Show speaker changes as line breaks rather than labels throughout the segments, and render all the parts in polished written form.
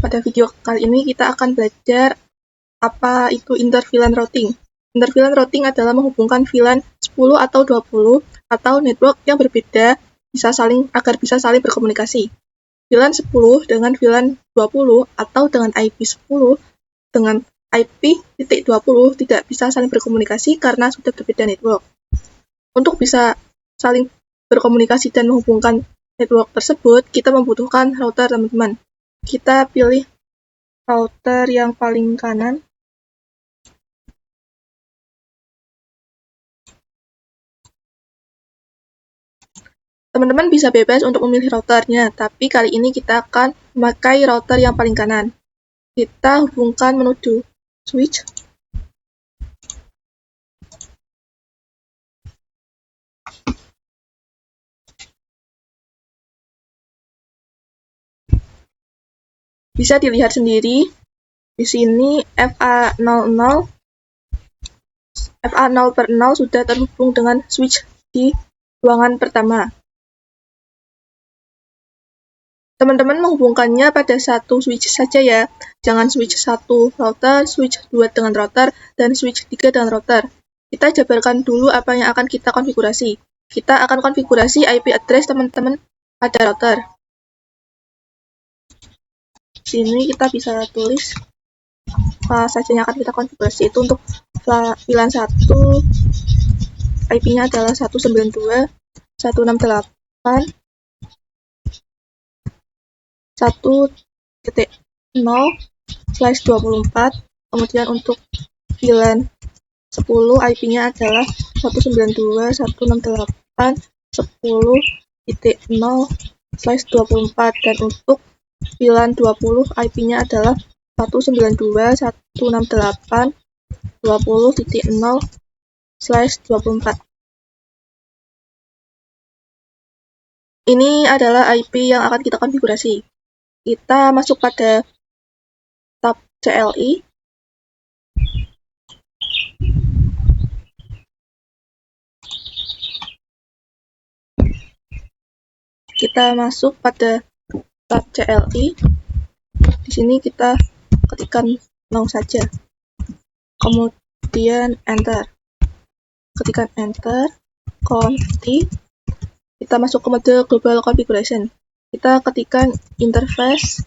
Pada video kali ini kita akan belajar apa itu inter-VLAN routing. Inter-VLAN routing adalah menghubungkan VLAN 10 atau 20 atau network yang berbeda agar bisa saling berkomunikasi. VLAN 10 dengan VLAN 20 atau dengan IP 10 dengan IP.20 tidak bisa saling berkomunikasi karena sudah berbeda network. Untuk bisa saling berkomunikasi dan menghubungkan network tersebut, kita membutuhkan router, teman-teman. Kita pilih router yang paling kanan. Teman-teman bisa bebas untuk memilih routernya, tapi kali ini kita akan memakai router yang paling kanan. Kita hubungkan menuju switch. Bisa dilihat sendiri di sini FA0/0 sudah terhubung dengan switch di ruangan pertama. Teman-teman menghubungkannya pada satu switch saja ya. Jangan switch 1 router, switch 2 dengan router, dan switch 3 dengan router. Kita jabarkan dulu apa yang akan kita konfigurasi. Kita akan konfigurasi IP address teman-teman pada router. Di sini kita bisa tulis apa saja yang akan kita konfigurasi. Itu untuk VLAN 1, IP-nya adalah 192.168.1.0/24. Kemudian untuk VLAN 10 IP-nya adalah 192.168.10.0/24 dan untuk VLAN 20 IP-nya adalah 192.168.20.0/24. Ini adalah IP yang akan kita konfigurasi. Kita masuk pada tab CLI. Kita masuk pada tab CLI. Di sini kita ketikkan no saja. Kemudian enter. Ketikkan enter, conti. Kita masuk ke mode global configuration. Kita ketikkan interface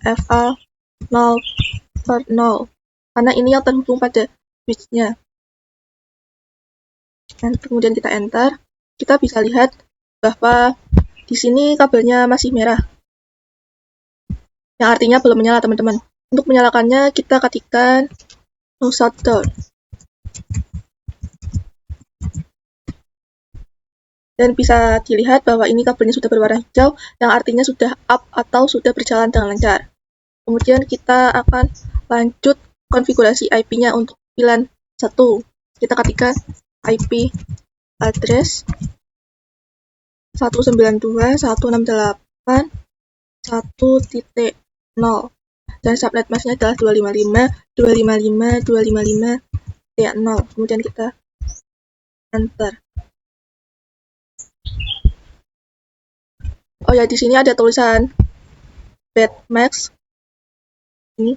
FA0/0 karena ini yang terhubung pada switch-nya. Dan kemudian kita enter. Kita bisa lihat bahwa di sini kabelnya masih merah, yang artinya belum menyala, teman-teman. Untuk menyalakannya kita ketikkan no shutdown. Dan bisa dilihat bahwa ini kabelnya sudah berwarna hijau, yang artinya sudah up atau sudah berjalan dengan lancar. Kemudian kita akan lanjut konfigurasi IP-nya untuk VLAN 1. Kita ketikkan IP address 192.168.1.0 dan subnet masknya adalah 255.255.255.0. Kemudian kita enter. Oh ya, di sini ada tulisan Bedmax. Ini.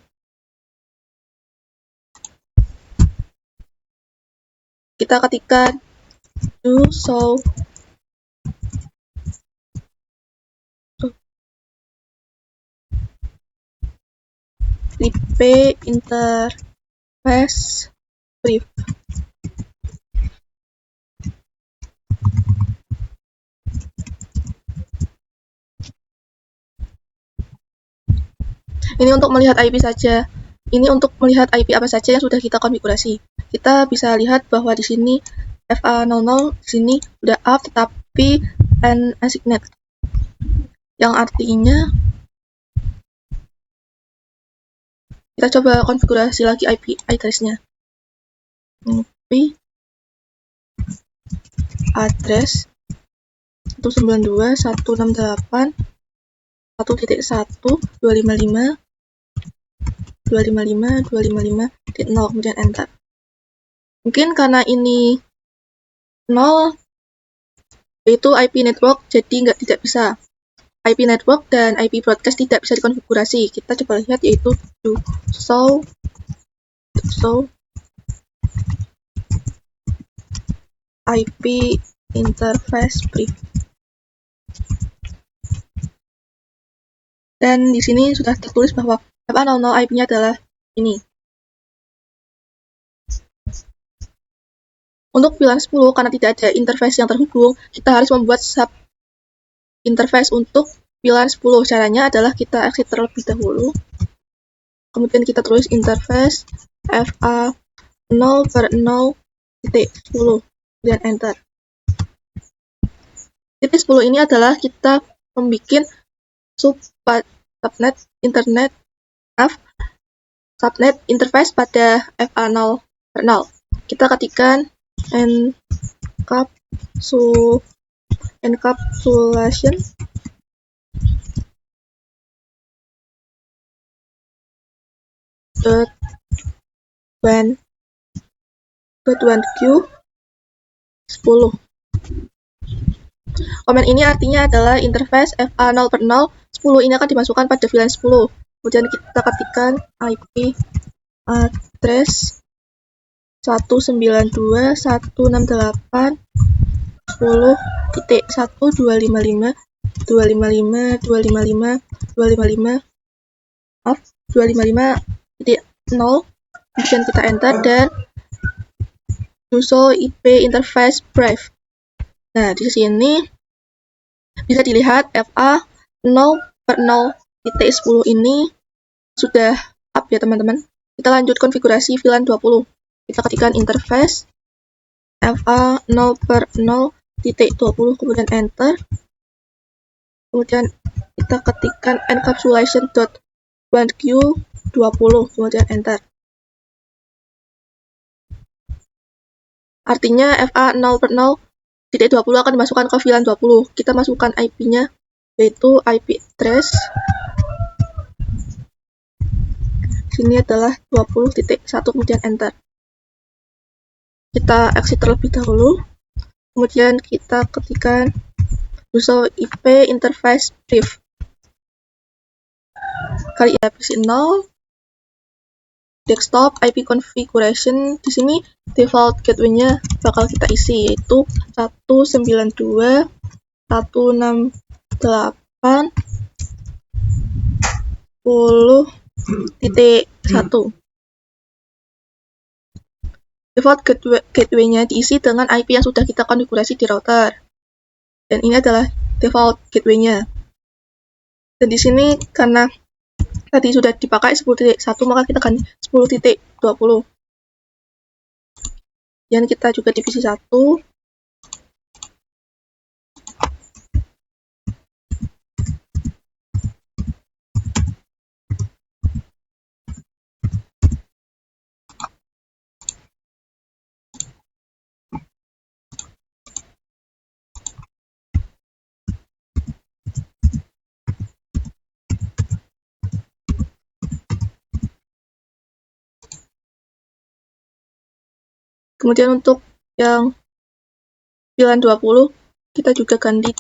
Kita ketikkan do show IP interface brief. Ini untuk melihat IP saja. Ini untuk melihat IP apa saja yang sudah kita konfigurasi. Kita bisa lihat bahwa di sini FA00 di sini sudah up tetapi unassigned. Yang artinya kita coba konfigurasi lagi IP address-nya. IP address 192.168.1.1.255.255.0, kemudian enter. Mungkin karena ini 0 yaitu IP network, jadi tidak bisa. IP network dan IP broadcast tidak bisa dikonfigurasi. Kita coba lihat, yaitu to show IP interface brief. Dan di sini sudah tertulis bahwa FA00 IP-nya adalah ini. Untuk VLAN 10, karena tidak ada interface yang terhubung, kita harus membuat sub interface untuk VLAN 10. Caranya adalah kita exit terlebih dahulu. Kemudian kita tulis interface FA0/0.10, dan enter. Titik 10 ini adalah kita membuat subnet interface pada FA0/0. Kita ketikkan encapsulation .1q 10. Komen ini artinya adalah interface FA0/0 10 ini akan dimasukkan pada VLAN 10. Kemudian kita ketikkan IP address 192.168.255.255.0. Kemudian kita enter dan show IP interface brief. Nah, di sini bisa dilihat FA0/0.10 ini sudah up ya teman-teman. Kita lanjut konfigurasi VLAN 20. Kita ketikkan interface FA0/0.20, kemudian enter. Kemudian kita ketikkan encapsulation.1q20, kemudian enter. Artinya FA0/0.20 akan dimasukkan ke VLAN 20. Kita masukkan IP-nya, yaitu IP address. Sini adalah 20.1, kemudian enter. Kita exit terlebih dahulu. Kemudian kita ketikkan show IP interface brief. Kali ini PC 0. Desktop IP configuration, di sini default gateway-nya bakal kita isi, yaitu 192.168.10.1. Default gateway-nya diisi dengan IP yang sudah kita konfigurasi di router. Dan ini adalah default gateway-nya. Dan di sini karena tadi sudah dipakai 10.1, maka kita ganti 10.20. Dan kita juga divisi 1. Kemudian untuk yang VLAN 20, kita juga ganti,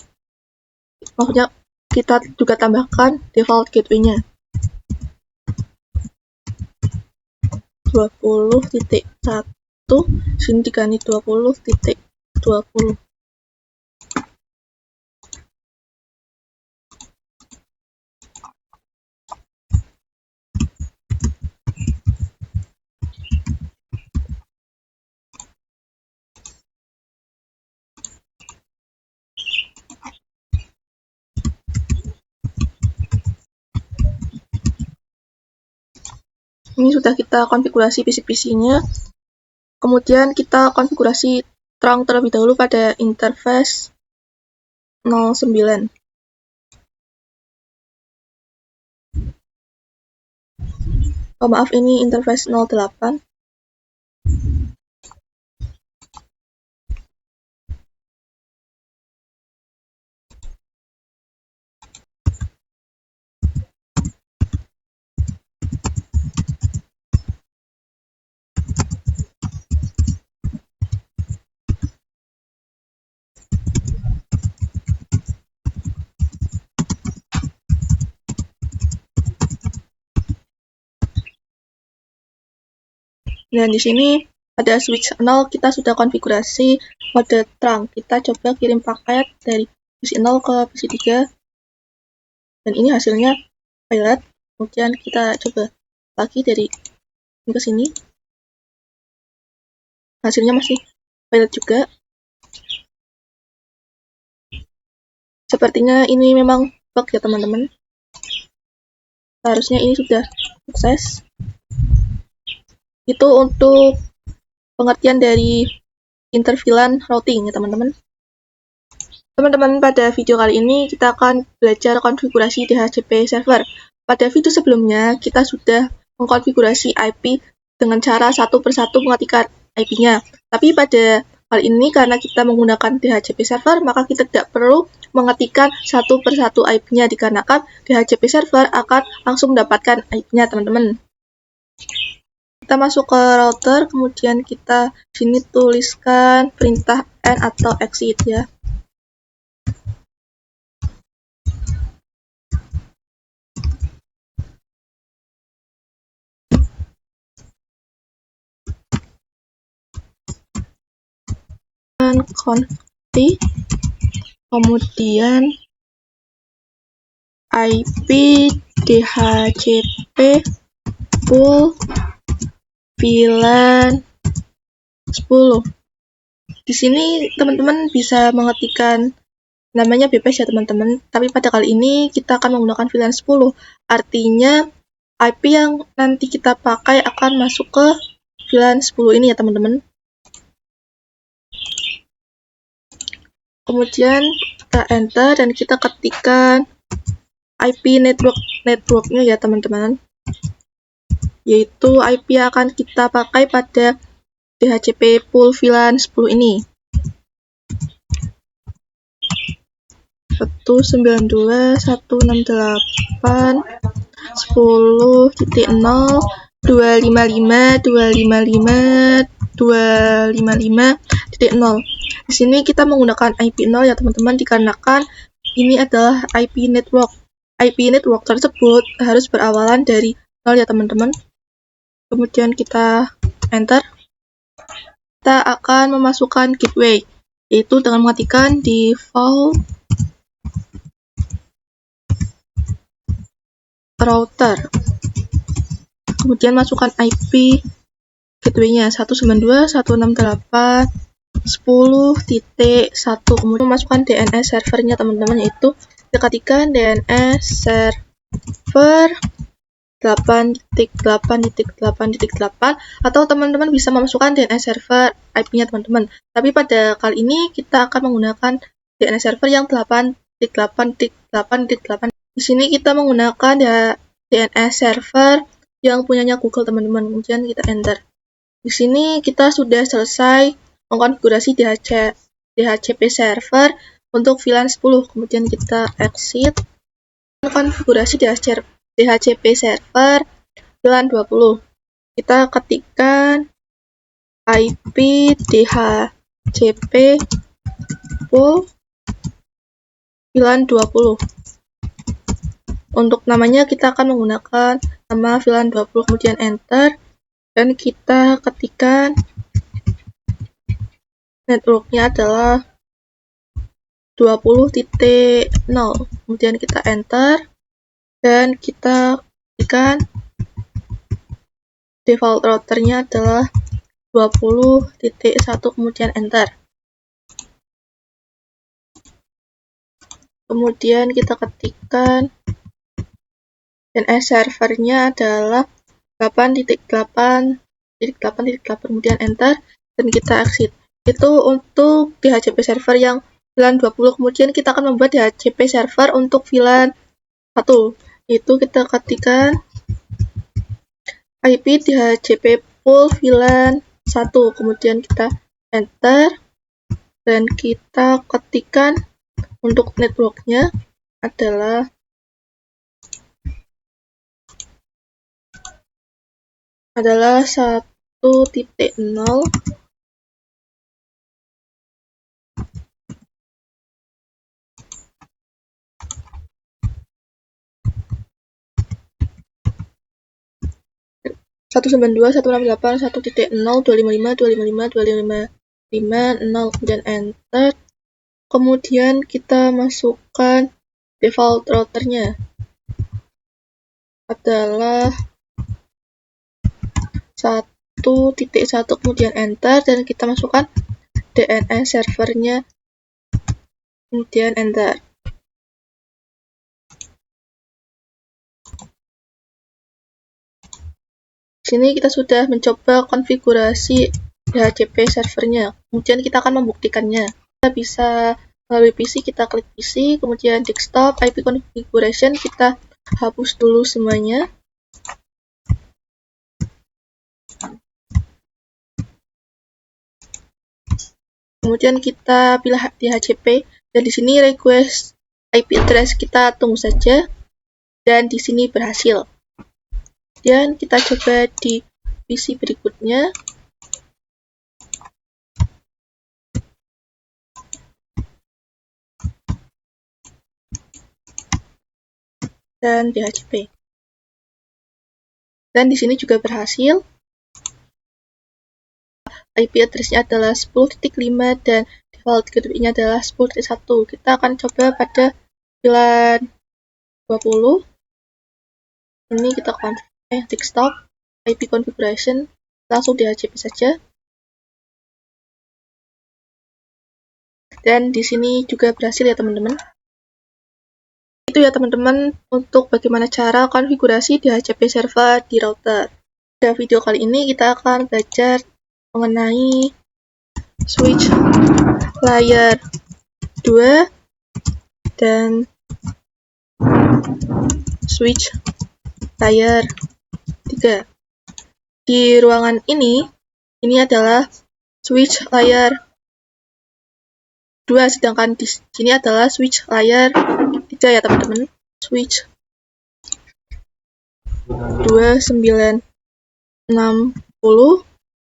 maksudnya kita juga tambahkan default gateway-nya 20.1, sini diganti 20.20. Ini sudah kita konfigurasi PC-PC-nya. Kemudian kita konfigurasi terang terlebih dahulu pada interface 09. Oh maaf, ini interface 08. Dan di sini ada switch 0, kita sudah konfigurasi mode trunk. Kita coba kirim paket dari PC 0 ke PC 3. Dan ini hasilnya pilot. Kemudian kita coba lagi dari ke sini. Hasilnya masih pilot juga. Sepertinya ini memang bug ya teman-teman. Seharusnya ini sudah sukses. Itu untuk pengertian dari interVLAN routing ya teman-teman. Teman-teman, pada video kali ini kita akan belajar konfigurasi DHCP server. Pada video sebelumnya kita sudah mengkonfigurasi IP dengan cara satu persatu mengetikkan IP-nya. Tapi pada kali ini karena kita menggunakan DHCP server, maka kita tidak perlu mengetikkan satu persatu IP-nya dikarenakan DHCP server akan langsung mendapatkan IP-nya teman-teman. Kita masuk ke router, kemudian kita sini tuliskan perintah N atau exit ya. Confi, kemudian IP DHCP pool VLAN 10. Di sini teman-teman bisa mengetikkan namanya bebas ya teman-teman, tapi pada kali ini kita akan menggunakan VLAN 10. Artinya IP yang nanti kita pakai akan masuk ke VLAN 10 ini ya teman-teman. Kemudian kita enter dan kita ketikkan IP networknya ya teman-teman, yaitu IP yang akan kita pakai pada DHCP pool VLAN 10 ini. 192.168.255.255.255.0. Di sini kita menggunakan IP 0 ya teman-teman, dikarenakan ini adalah IP network. IP network tersebut harus berawalan dari 0 ya teman-teman. Kemudian kita enter. Kita akan memasukkan gateway, yaitu dengan mengetikkan default router. Kemudian masukkan IP gateway-nya 192.168.10.1. Kemudian masukkan DNS servernya teman-teman, yaitu ketikkan DNS server 8.8.8.8 atau teman-teman bisa memasukkan DNS server IP-nya teman-teman. Tapi pada kali ini kita akan menggunakan DNS server yang 8.8.8.8. Di sini kita menggunakan DNS server yang punyanya Google teman-teman. Kemudian kita enter. Di sini kita sudah selesai mengkonfigurasi DHCP server untuk VLAN 10. Kemudian kita exit. Konfigurasi DHCP server VLAN 20. Kita ketikkan IP DHCP pool VLAN 20. Untuk namanya kita akan menggunakan nama VLAN 20, kemudian enter, dan kita ketikkan networknya adalah 20.0, kemudian kita enter, dan kita ketikkan default routernya adalah 20.1, kemudian enter. Kemudian kita ketikkan DNS servernya adalah 8.8.8.8, kemudian enter, dan kita exit. Itu untuk DHCP server yang VLAN 20. Kemudian kita akan membuat DHCP server untuk VLAN 1. Itu kita ketikkan IP DHCP pool VLAN 1, kemudian kita enter, dan kita ketikkan untuk networknya adalah 1.0. 192.168.1.0.255.255.255.255.0, kemudian enter. Kemudian kita masukkan default routernya adalah 1.1, kemudian enter, dan kita masukkan DNS servernya, kemudian enter. Sini kita sudah mencoba konfigurasi DHCP servernya, kemudian kita akan membuktikannya. Kita bisa melalui PC, kita klik PC, kemudian desktop, IP configuration, kita hapus dulu semuanya. Kemudian kita pilih DHCP, dan di sini request IP address kita tunggu saja, dan di sini berhasil. Dan kita coba di PC berikutnya. Dan DHCP. Dan di sini juga berhasil. IP address-nya adalah 10.5 dan default gateway-nya adalah 10.1. Kita akan coba pada VLAN 20. Ini kita desktop, IP configuration, langsung DHCP saja. Dan di sini juga berhasil ya teman-teman. Itu ya teman-teman untuk bagaimana cara konfigurasi DHCP server di router. Pada video kali ini kita akan belajar mengenai switch layer 2 dan switch layer 3. Di ruangan ini adalah switch layer 2, sedangkan di sini adalah switch layer 3 ya teman-teman. Switch 2960,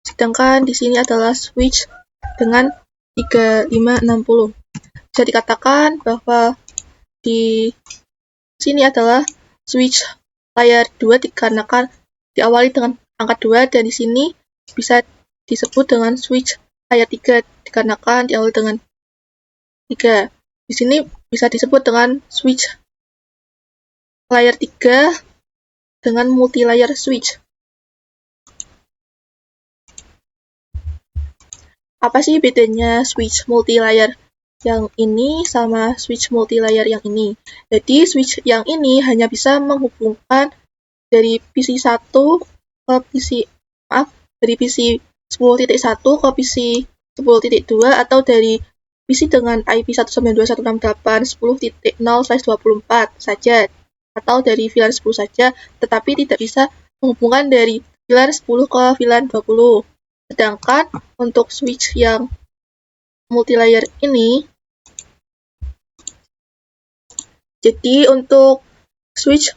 sedangkan di sini adalah switch dengan 3560. Bisa dikatakan bahwa di sini adalah switch layer 2 dikarenakan diawali dengan angka 2, dan di sini bisa disebut dengan switch layer 3 dikarenakan diawali dengan 3. Di sini bisa disebut dengan switch layer 3 dengan multi-layer switch. Apa sih bedanya switch multi-layer yang ini sama switch multi-layer yang ini? Jadi switch yang ini hanya bisa menghubungkan dari PC 1 ke PC, dari PC 10.1 ke PC 10.2, atau dari PC dengan IP 192.168.10.0/24 saja, atau dari VLAN 10 saja, tetapi tidak bisa menghubungkan dari VLAN 10 ke VLAN 20. Sedangkan untuk switch yang multi-layer ini, jadi untuk switch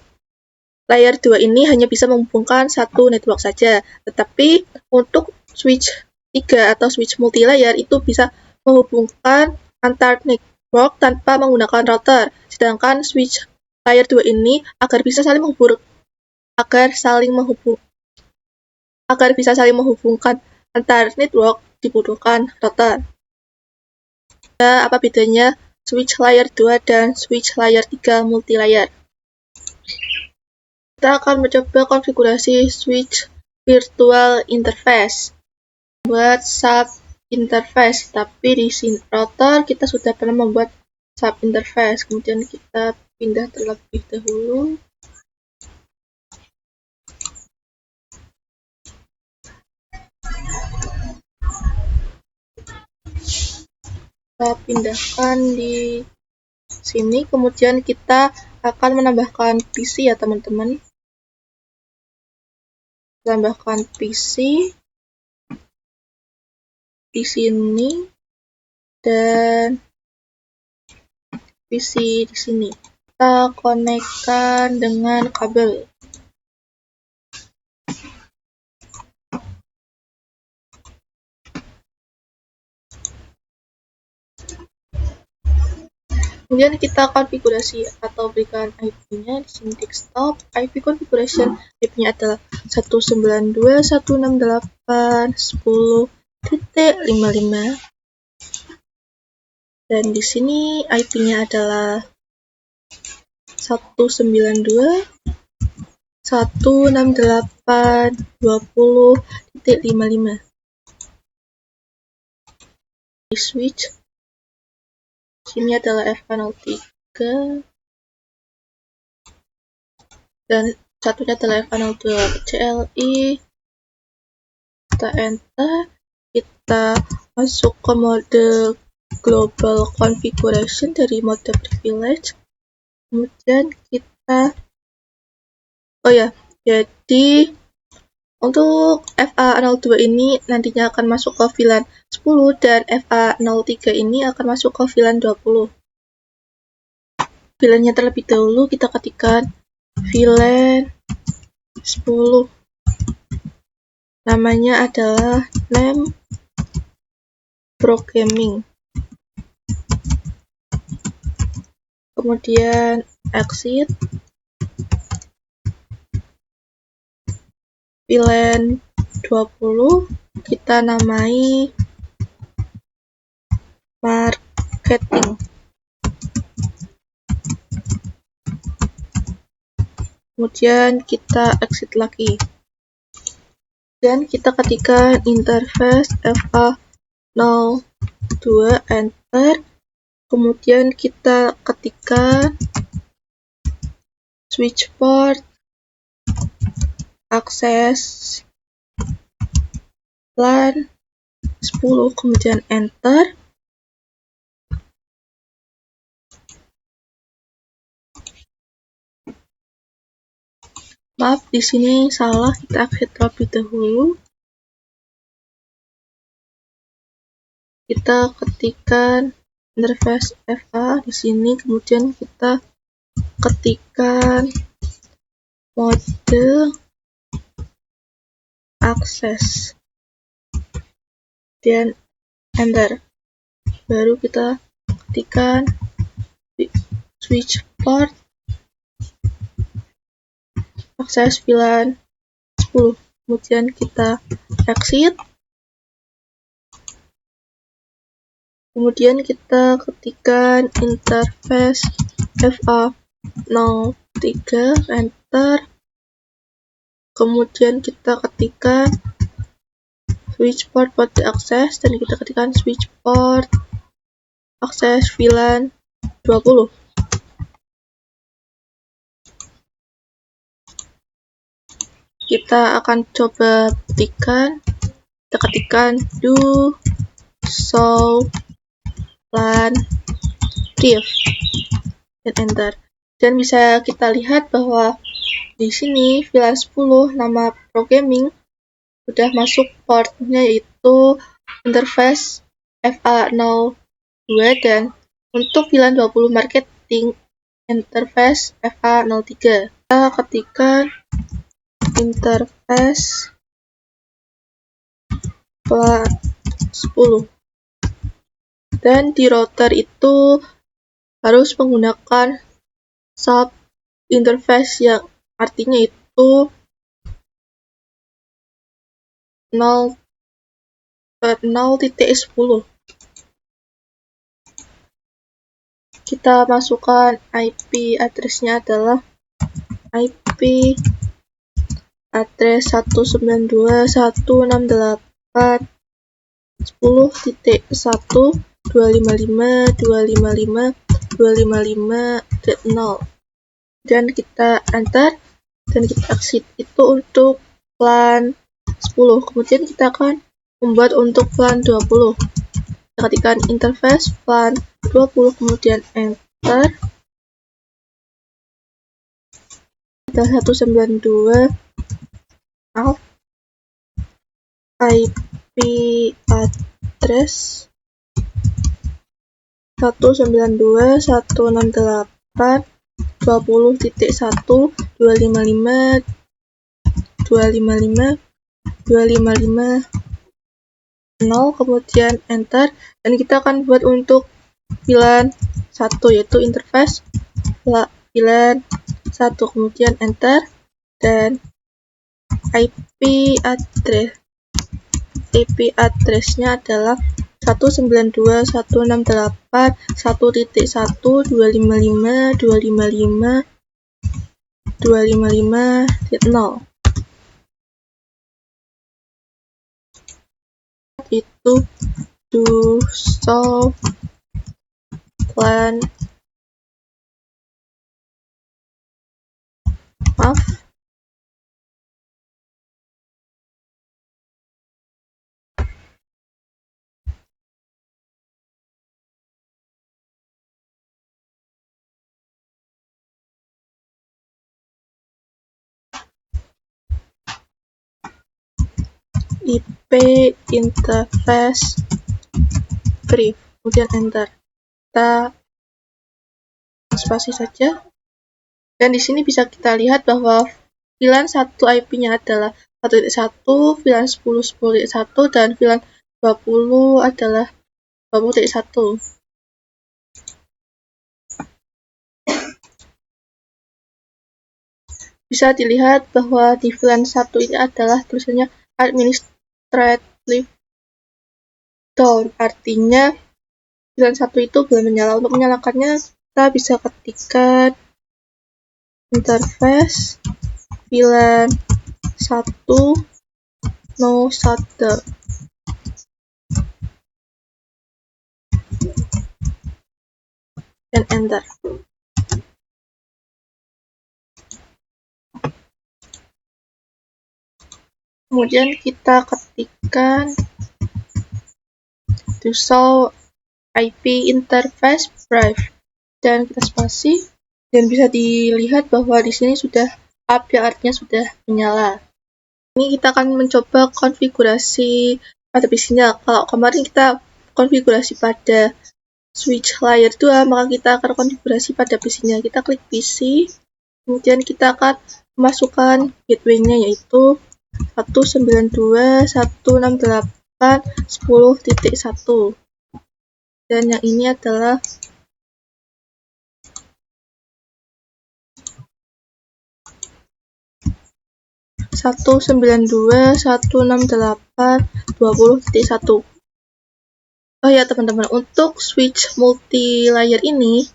layer 2 ini hanya bisa menghubungkan satu network saja, tetapi untuk switch 3 atau switch multi-layer itu bisa menghubungkan antar network tanpa menggunakan router. Sedangkan switch layer 2 ini agar bisa saling menghubungkan antar network dibutuhkan router. Apa bedanya switch layer 2 dan switch layer 3 multi-layer? Kita akan mencoba konfigurasi switch virtual interface, buat sub interface, tapi di sini router kita sudah pernah membuat sub interface. Kemudian kita pindah terlebih dahulu. Kita pindahkan di sini, kemudian kita akan menambahkan PC ya teman-teman. Tambahkan PC di sini dan PC di sini. Kita konekkan dengan kabel. Kemudian kita konfigurasi atau berikan IP-nya di sini desktop, IP configuration, IP-nya adalah 192.168.10.55 dan di sini IP-nya adalah 192.168.20.55. Di switch sini adalah FA03 dan satunya adalah FA02. CLI kita enter, kita masuk ke mode global configuration dari mode privilege, kemudian kita jadi untuk FA02 ini nantinya akan masuk ke VLAN 10 dan FA03 ini akan masuk ke VLAN 20. VLAN-nya terlebih dahulu kita ketikkan VLAN 10. Namanya adalah name programming. Kemudian exit. VLAN 20 kita namai marketing. Kemudian kita exit lagi. Dan kita ketikkan interface FA02 enter. Kemudian kita ketikkan switch port akses LAN 10, kemudian enter. Maaf, di sini salah, kita exit terlebih dahulu. Kita ketikkan interface FA di sini, kemudian kita ketikkan mode akses dan enter. Baru kita ketikkan switch port akses VLAN 10, kemudian kita exit. Kemudian kita ketikkan interface FA03 enter. Kemudian kita ketikkan switch port mode akses dan kita ketikkan switch port akses VLAN 20. Kita akan coba ketikkan do show LAN brief dan enter. Dan bisa kita lihat bahwa di sini VLAN 10 nama programming sudah masuk portnya, yaitu interface FA02, dan untuk VLAN 20 marketing interface FA03. Kita ketikkan interface VLAN 10. Dan di router itu harus menggunakan sub interface yang artinya itu 0.10. Kita masukkan IP address-nya adalah IP address 192.168.255.255.255.0 dan kita enter dan kita exit. Itu untuk LAN 10. Kemudian kita akan membuat untuk LAN 20. Kita ketikkan interface LAN 20, kemudian enter. Kita 192 IP address 192.168.255.255.255.0, kemudian enter, dan kita akan buat untuk VLAN 1, yaitu interface VLAN 1, kemudian enter dan IP address-nya adalah 192.168.1.255.255.255.0 itu do solve plan IP interface brief, kemudian enter. Kita spasi saja. Dan di sini bisa kita lihat bahwa VLAN 1 IP-nya adalah 1.1, VLAN 10 10.1, dan VLAN 20 adalah 20.1. Bisa dilihat bahwa di VLAN 1 ini adalah tulisannya administrative down, artinya VLAN 1 itu belum menyala. Untuk menyalakannya kita bisa ketikkan interface VLAN 1 no shutdown dan enter. Kemudian kita ketikkan to show IP interface brief dan kita spasi, dan bisa dilihat bahwa di sini sudah up, yang artinya sudah menyala. Ini kita akan mencoba konfigurasi pada PC-nya. Kalau kemarin kita konfigurasi pada switch layer 2, maka kita akan konfigurasi pada PC-nya. Kita klik PC, kemudian kita akan memasukkan gateway-nya, yaitu 192.168.10.1, dan yang ini adalah 192.168.20.1. Oh ya teman-teman, untuk switch multi layer ini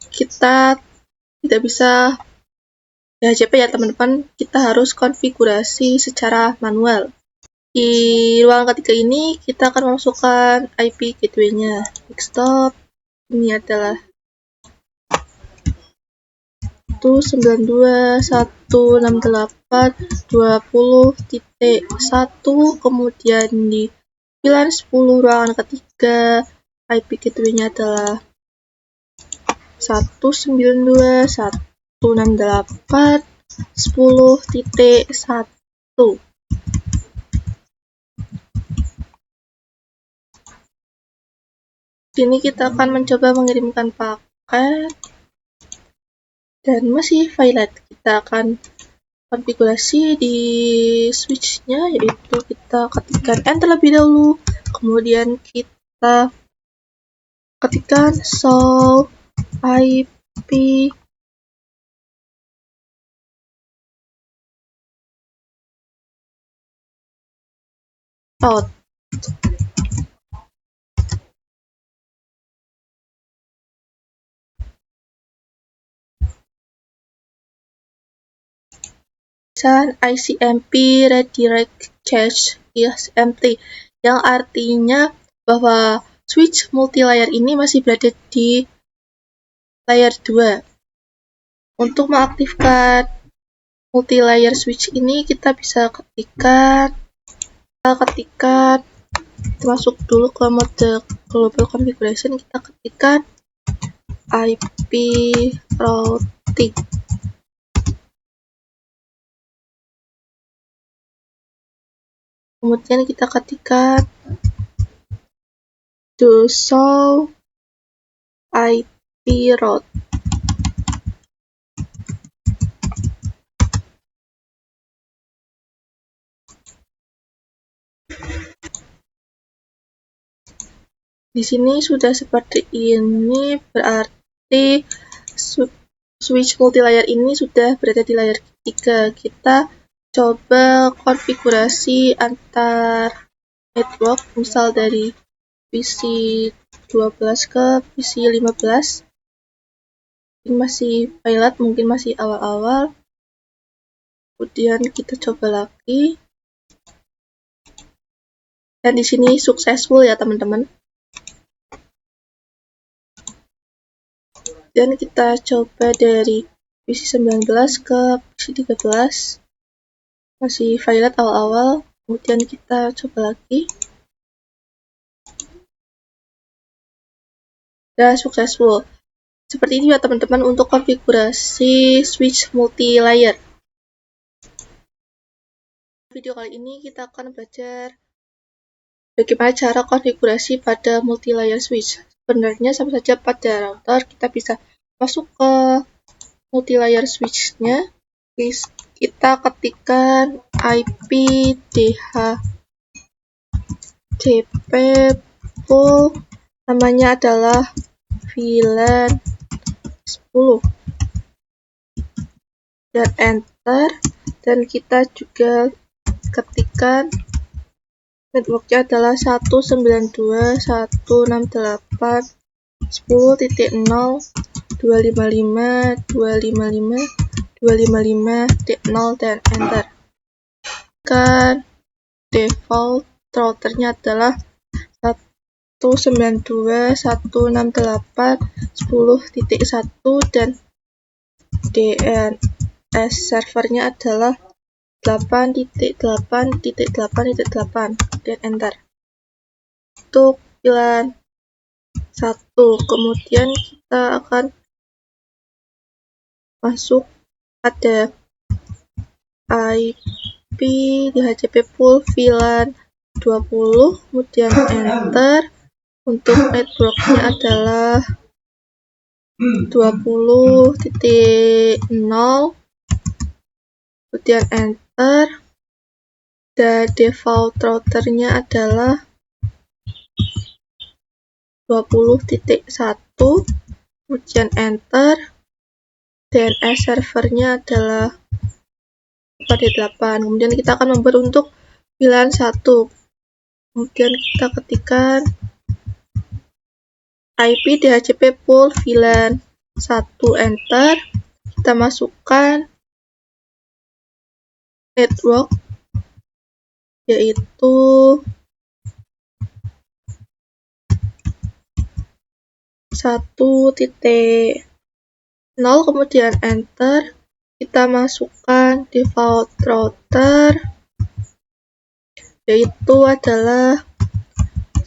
kita tidak bisa PHP ya teman-teman, kita harus konfigurasi secara manual. Di ruangan ketiga ini kita akan memasukkan IP gateway-nya. Desktop ini adalah 192.168.20.1, kemudian di VLAN 10 ruangan ketiga IP gateway-nya adalah 192.168.10.1. Sini kita akan mencoba mengirimkan paket dan masih violet. Kita akan konfigurasi di switch-nya, yaitu kita ketikkan enter terlebih dahulu, kemudian kita ketikkan show IP route. ICMP redirect cache is empty, yang artinya bahwa switch multi-layer ini masih berada di layer 2. Untuk mengaktifkan multi-layer switch ini kita bisa ketikkan masuk dulu ke mode global configuration, kita ketikkan IP routing. Kemudian kita ketikkan to show IP route. Di sini sudah seperti ini, berarti switch multi-layer ini sudah berada di layer 3. Kita coba konfigurasi antar network, misal dari PC 12 ke PC 15. Ini masih pilot, mungkin masih awal-awal. Kemudian kita coba lagi. Dan di sini successful ya teman-teman. Dan kita coba dari PC 19 ke PC 13. Masih pilot awal-awal. Kemudian kita coba lagi. Dan successful. Seperti ini ya teman-teman untuk konfigurasi switch multi-layer. Video kali ini kita akan belajar bagaimana cara konfigurasi pada multi-layer switch. Sebenarnya sama saja pada router, kita bisa masuk ke multi-layer switch-nya. Kita ketikkan IP DHCP pool, namanya adalah VLAN 10. Dan enter, dan kita juga ketikkan networknya adalah 192.168.10.0.255.255.255.0 dan enter. Kan default routernya adalah 192.168.10.1 dan DNS servernya adalah 8.8.8.8 dan enter. Untuk VLAN 1, kemudian kita akan masuk pada IP DHCP pool VLAN 20, kemudian enter. Untuk networknya adalah 20.0, kemudian enter. Dan default routernya adalah 20.1, kemudian enter. DNS servernya adalah 4.8. Kemudian kita akan membentuk VLAN 1. Kemudian kita ketikkan IP DHCP pool VLAN 1, enter. Kita masukkan network, yaitu 1.0, kemudian enter. Kita masukkan default router, yaitu adalah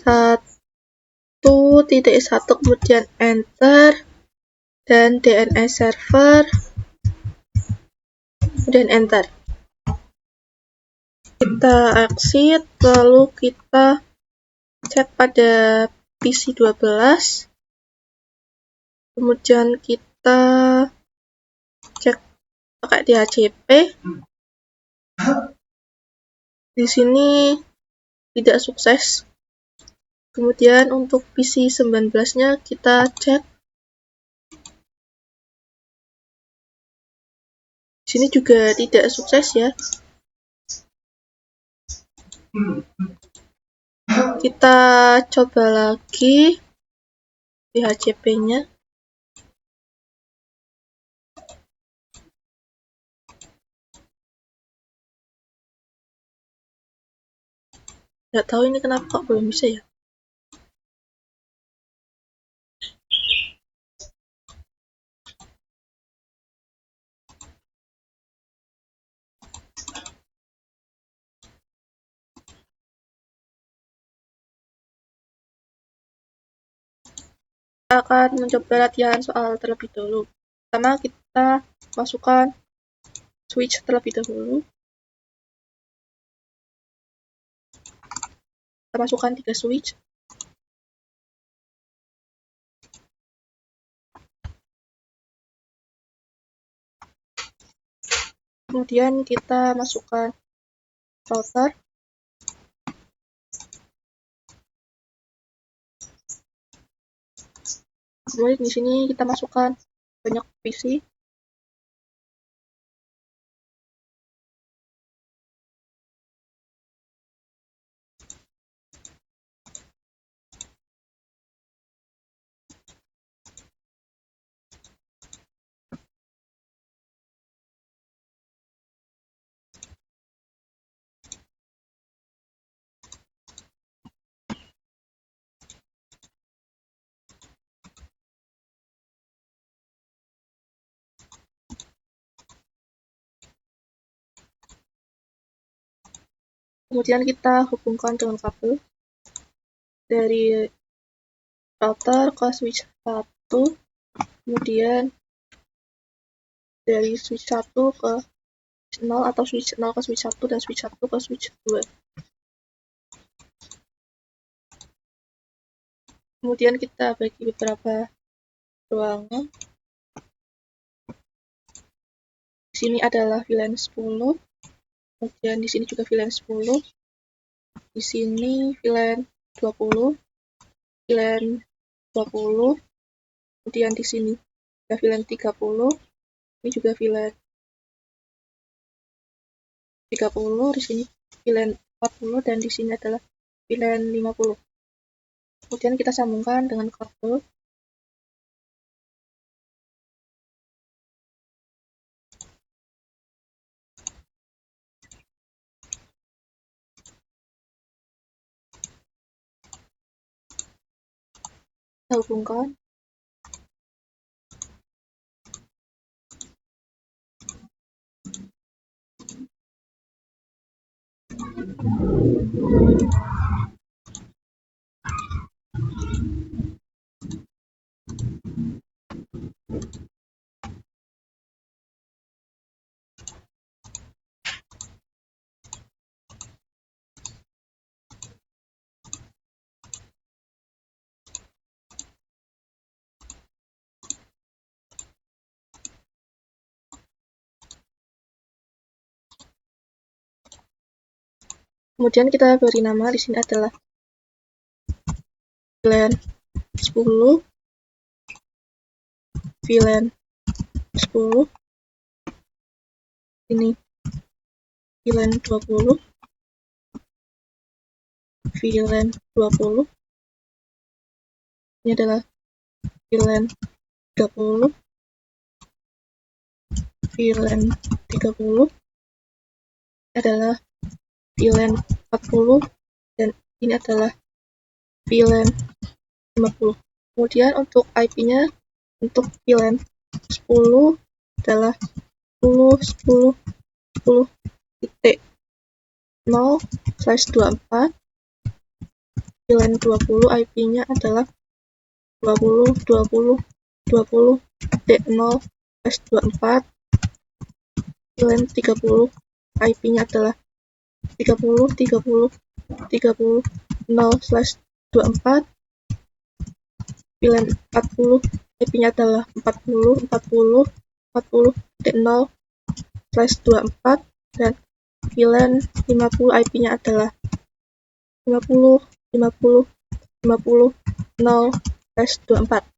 1.1, kemudian enter. Dan DNS server, dan enter. Kita exit, lalu kita cek pada PC 12. Kemudian kita cek pakai DHCP. Di sini tidak sukses. Kemudian untuk PC 19-nya kita cek. Di sini juga tidak sukses ya. Kita coba lagi DHCP-nya. Nggak tahu ini kenapa kok belum bisa ya. Kita akan mencoba latihan soal terlebih dahulu. Pertama kita masukkan switch terlebih dahulu. Kita masukkan 3 switch. Kemudian kita masukkan router. Kemudian di sini kita masukkan banyak PC. Kemudian kita hubungkan dengan kabel dari router ke switch 1, kemudian dari switch 1 ke 0 atau switch 0 ke switch 1 dan switch 1 ke switch 2. Kemudian kita bagi beberapa ruangan. Di sini adalah VLAN 10, kemudian di sini juga VLAN 10, di sini VLAN 20, VLAN 20, kemudian di sini ada VLAN 30, ini juga VLAN 30, di sini VLAN 40, dan di sini adalah VLAN 50. Kemudian kita sambungkan dengan kabel. Kita hubungkan. Kemudian kita beri nama, di sini adalah VLAN 10, VLAN 10, ini VLAN 20, VLAN 20, ini adalah VLAN 30, VLAN 30, adalah VLAN 40, dan ini adalah VLAN 50. Kemudian untuk IP-nya, untuk VLAN 10 adalah 10.10.0/24. VLAN 20 IP-nya adalah 20.20.20.0/24. VLAN 30 IP-nya adalah 30.30.30.0/24. VLAN 40 IP-nya adalah 40.40.40.0/24, dan VLAN 50 IP-nya adalah 50.50.50.0/24.